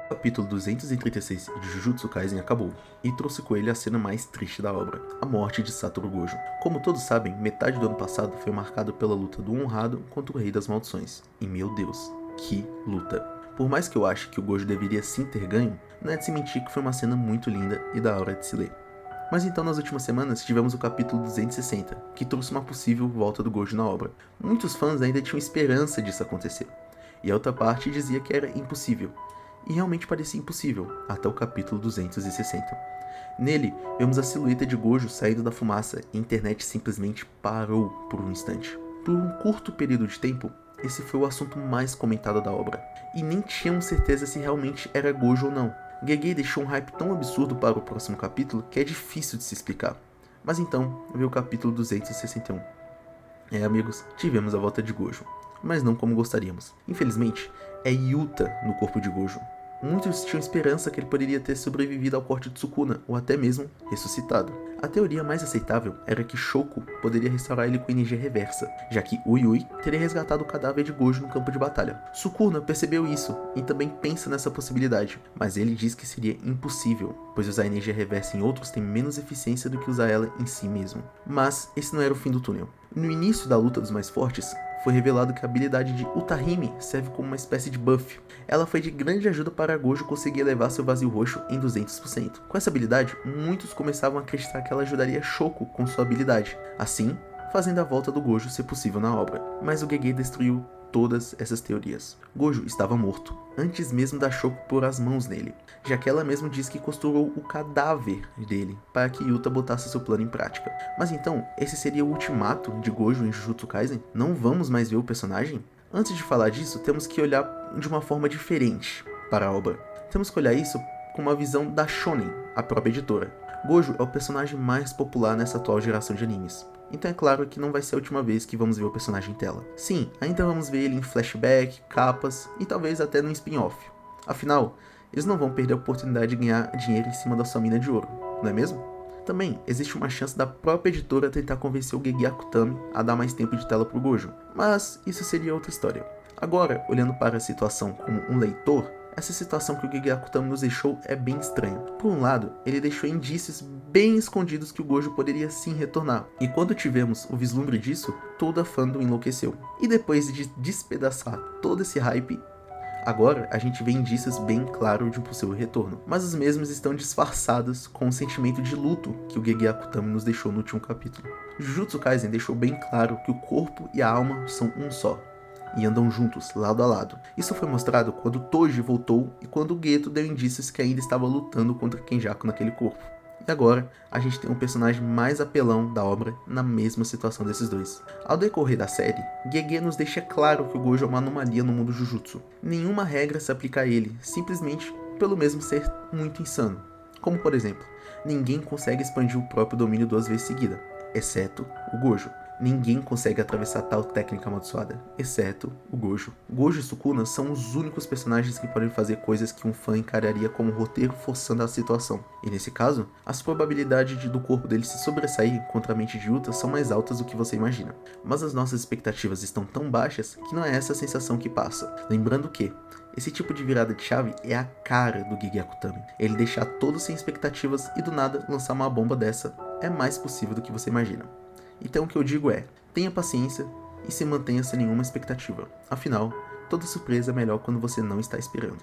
O capítulo 236 de Jujutsu Kaisen acabou, e trouxe com ele a cena mais triste da obra, a morte de Satoru Gojo. Como todos sabem, metade do ano passado foi marcado pela luta do Honrado contra o Rei das Maldições. E meu Deus, que luta! Por mais que eu ache que o Gojo deveria sim ter ganho, não é de se mentir que foi uma cena muito linda e da hora de se ler. Mas então nas últimas semanas tivemos o capítulo 260, que trouxe uma possível volta do Gojo na obra. Muitos fãs ainda tinham esperança disso acontecer, e a outra parte dizia que era impossível. E realmente parecia impossível, até o capítulo 260. Nele, vemos a silhueta de Gojo saindo da fumaça e a internet simplesmente parou por um instante. Por um curto período de tempo, esse foi o assunto mais comentado da obra, e nem tínhamos certeza se realmente era Gojo ou não. Gege deixou um hype tão absurdo para o próximo capítulo que é difícil de se explicar. Mas então, veio o capítulo 261. Amigos, tivemos a volta de Gojo, mas não como gostaríamos. Infelizmente, é Yuta no corpo de Gojo. Muitos tinham esperança que ele poderia ter sobrevivido ao corte de Sukuna, ou até mesmo ressuscitado. A teoria mais aceitável era que Shoko poderia restaurar ele com energia reversa, já que Uyui teria resgatado o cadáver de Gojo no campo de batalha. Sukuna percebeu isso e também pensa nessa possibilidade, mas ele diz que seria impossível, pois usar energia reversa em outros tem menos eficiência do que usar ela em si mesmo. Mas esse não era o fim do túnel. No início da luta dos mais fortes, foi revelado que a habilidade de Utahime serve como uma espécie de buff. Ela foi de grande ajuda para Gojo conseguir elevar seu vazio roxo em 200%. Com essa habilidade, muitos começavam a acreditar que ela ajudaria Shoko com sua habilidade, assim, fazendo a volta do Gojo ser possível na obra. Mas o Gege destruiu todas essas teorias. Gojo estava morto, antes mesmo da Shoko pôr as mãos nele, já que ela mesma disse que costurou o cadáver dele para que Yuta botasse seu plano em prática. Mas então, esse seria o ultimato de Gojo em Jujutsu Kaisen? Não vamos mais ver o personagem? Antes de falar disso, temos que olhar de uma forma diferente para a obra. Temos que olhar isso com uma visão da Shonen, a própria editora. Gojo é o personagem mais popular nessa atual geração de animes. Então é claro que não vai ser a última vez que vamos ver o personagem em tela. Sim, ainda vamos ver ele em flashback, capas e talvez até no spin-off. Afinal, eles não vão perder a oportunidade de ganhar dinheiro em cima da sua mina de ouro, não é mesmo? Também existe uma chance da própria editora tentar convencer o Gege Akutami a dar mais tempo de tela pro Gojo, mas isso seria outra história. Agora, olhando para a situação como um leitor, essa situação que o Gege Akutami nos deixou é bem estranha. Por um lado, ele deixou indícios bem escondidos que o Gojo poderia sim retornar, e quando tivemos o vislumbre disso, toda a fandom enlouqueceu. E depois de despedaçar todo esse hype, agora a gente vê indícios bem claros de um possível retorno, mas os mesmos estão disfarçados com o sentimento de luto que o Gege Akutami nos deixou no último capítulo. Jujutsu Kaisen deixou bem claro que o corpo e a alma são um só, e andam juntos, lado a lado. Isso foi mostrado quando Toji voltou e quando Geto deu indícios que ainda estava lutando contra Kenjaku naquele corpo. E agora, a gente tem um personagem mais apelão da obra na mesma situação desses dois. Ao decorrer da série, Gege nos deixa claro que o Gojo é uma anomalia no mundo Jujutsu. Nenhuma regra se aplica a ele, simplesmente pelo mesmo ser muito insano. Como por exemplo, ninguém consegue expandir o próprio domínio 2 vezes seguida, exceto o Gojo. Ninguém consegue atravessar tal técnica amaldiçoada, exceto o Gojo. Gojo e Sukuna são os únicos personagens que podem fazer coisas que um fã encararia como roteiro forçando a situação. E nesse caso, as probabilidades do corpo dele se sobressair contra a mente de Yuta são mais altas do que você imagina. Mas as nossas expectativas estão tão baixas que não é essa a sensação que passa. Lembrando que esse tipo de virada de chave é a cara do Gege Akutami. Ele deixar todos sem expectativas e do nada lançar uma bomba dessa é mais possível do que você imagina. Então o que eu digo é, tenha paciência e se mantenha sem nenhuma expectativa. Afinal, toda surpresa é melhor quando você não está esperando.